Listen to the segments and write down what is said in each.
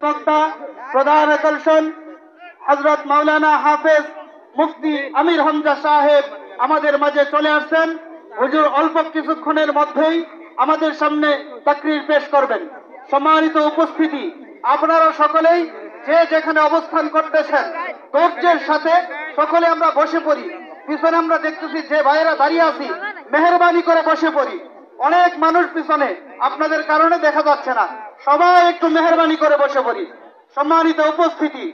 বক্তা প্রধান আকর্ষণ হযরত মাওলানা হাফেজ মুফতি আমির হামজা সাহেব আমাদের মাঝে চলে আসছেন। হুজুর অল্প কিছুক্ষণের মধ্যেই আমাদের সামনে তাকরীর পেশ করবেন। সম্মানিত উপস্থিতি, আপনারা সকলেই যে যেখানে অবস্থান করতেছেন ধৈর্যের সাথে সকলে আমরা বসে পড়ি। পিছনে আমরা দেখতেছি যে ভাইয়েরা দাঁড়িয়ে আছি, মেহেরবানি করে বসে পড়ি। অনেক মানুষ পিছনে, আপনাদের কারণে দেখা যাচ্ছে না। সবাই একটু মেহেরবানি করে বসে পড়ি। সম্মানিত উপস্থিতি,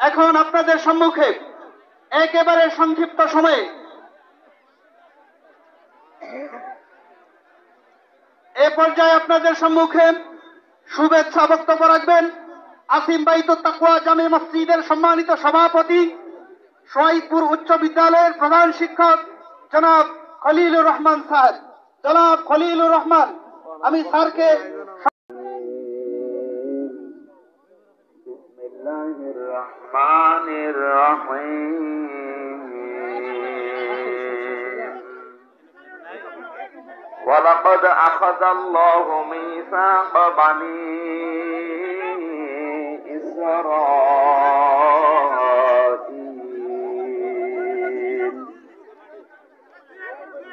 এখন আপনাদের সম্মুখে একেবারে সংক্ষিপ্ত সময়ে এ পর্যায়ে আপনাদের সম্মুখে শুভেচ্ছা বক্তব্য রাখবেন আসিম বাইতুত তাকওয়া জামে মসজিদের সম্মানিত সভাপতি, শহীদপুর উচ্চ বিদ্যালয়ের প্রধান শিক্ষক জনাব খলিলুর রহমান স্যার। জনাব খলিলুর রহমান, আমি স্যারকে বিসমিল্লাহির রহমানির রহিম। ওয়ালাকাদ আখাযাল্লাহু মিসাকা বানী ইসরাঈল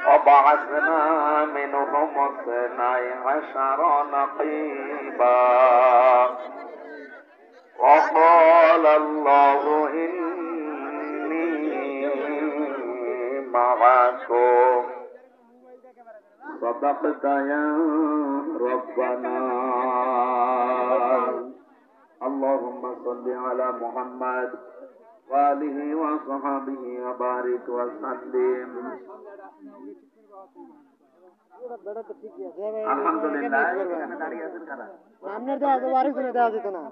وبعثنا منهم اثني عشر نقيبا وقال الله إني معكم صدقت يا ربنا اللهم صل على محمد وآله وصحبه وبارك وسلم আলহামদুলিল্লাহ। এখানে দাঁড়িয়ে আছেন কারা? সামনে দেওয়া তো বাড়ি করে দেওয়া যেত না।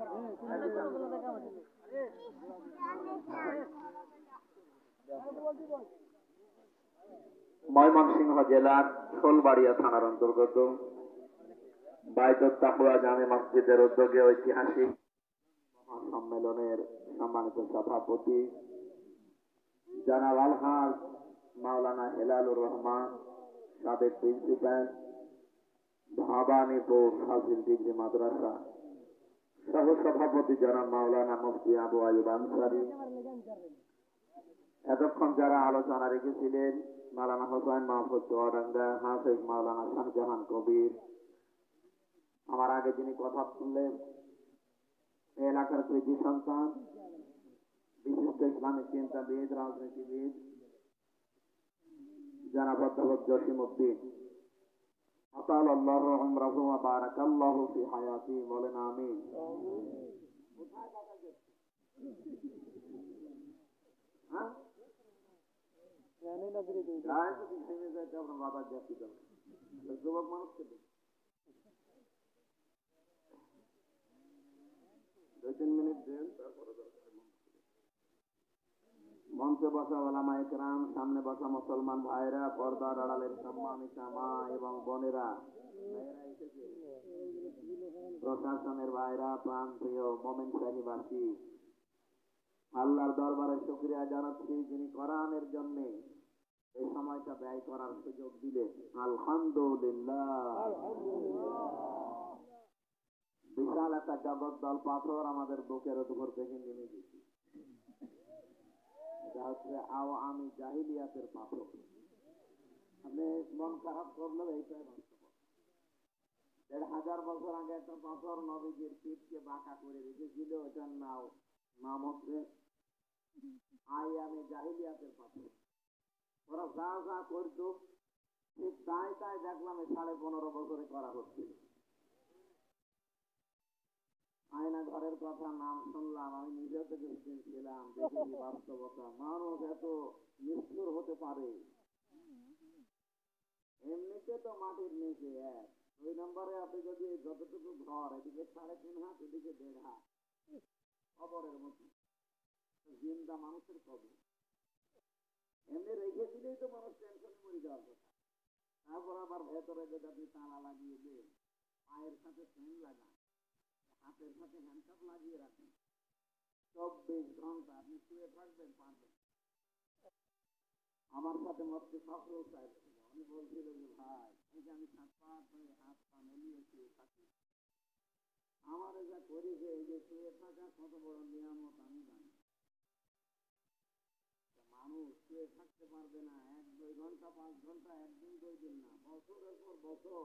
ময়মনসিংহ জেলার শোলবাড়িয়া থানার অন্তর্গত বাইতুত তাকওয়া জামে মসজিদের উদ্যোগে ঐতিহাসিক মহাসম্মেলনের সম্মানিত সভাপতি জনাব আলহাজ মাওলানা হেলালুর রহমান, সাবেক প্রিন্সিপাল, ভবানীপুর ফাজিল ডিগ্রি মাদ্রাসা, সহ সভাপতি জনাব মাওলানা মুফতি আবু আইয়ুব আনসারী, এতক্ষণ যারা আলোচনা রেখেছিলেন মাওলানা হোসেন মাহফুজ চুয়াডাঙ্গা, হাফেজ মাওলানা শাহজাহান কবির, আমার আগে যিনি কথা শুনলেন এলাকার কৃতি সন্তান, বিশিষ্ট ইসলামিক চিন্তাবিদ, রাজনীতিবিদ জনাব অধ্যাপক জসিম উদ্দিন, আতাল আল্লাহু উমরাহু ওয়া বারাকাল্লাহু ফি হায়াতি, বলেন আমিন। যুবক মানুষকে দুই তিন মিনিট দেন, তারপরে মঞ্চে বসা ওলামায়ে কেরাম, সামনে বসা মুসলমান ভাইরা, পর্দার আড়ালের সম্মানিতা মা এবং বোনেরা, প্রশাসনের ভাইরা, প্রাণ প্রিয় মোমিন শাহীবাসী, আল্লাহর দরবারে শুকরিয়া জানাচ্ছি যিনি কোরআনের জন্য এই সময়টা ব্যয় করার সুযোগ দিলে। আলহামদুলিল্লাহ। বিশাল একটা জগদ্দল পাথর আমাদের বুকের উপর থেকে নেমে গেছে। এটা হচ্ছে আওয়ামী জাহিলিয়াতের পাথর। আপনি মন খারাপ করলেও এইটাই বাস্তব। ১,৫০০ বছর আগে একটা পাথর নবীজির পিঠকে বাঁকা করে রেখেছিল, ওটার নাম হচ্ছে আওয়ামী জাহিলিয়াতের পাথর। ওরা যা যা করত ঠিক তাই তাই দেখলাম 15.5 বছরে করা হচ্ছিল। আয়না ঘরের কথা নাম শুনলাম, আমি নিজে থেকে ছিলাম, দেখেছি বাস্তবতা। মানুষ এত নিষ্ঠুর হতে পারে। এমনিতে তো মাটির নিচে 2 নম্বরে আপনি যদি যতটুকু ঘর, এদিকে 3.5 হাত, এদিকে 1.5 হাত, কবরের মতো জিন্দা মানুষের কবর। এমনি রেখে দিলেই তো মানুষ টেনশনে মরে যাওয়ার কথা। তারপর আবার ভেতরে যদি আপনি তালা লাগিয়ে দেন, পায়ের সাথে ফ্যান লাগান, হাতের সাথে হ্যান্ডকাপ লাগিয়ে রাখেন, 24 ঘন্টা আপনি শুয়ে থাকবেন, পারবেন। আমার সাথে মধ্যে ফখরুল সাহেব ছিল, উনি বলছিল যে ভাই, এই যে আমি 7 পা ধরে হাত পা মেলিয়ে শুয়ে থাকি, আমার যা করি যে এই যে শুয়ে কত বড় নিয়ামত আমি জানি। মানুষ শুয়ে থাকতে পারবে না 1-2 ঘন্টা 5 ঘন্টা, 1 দিন 2 দিন না, বছরের পর বছর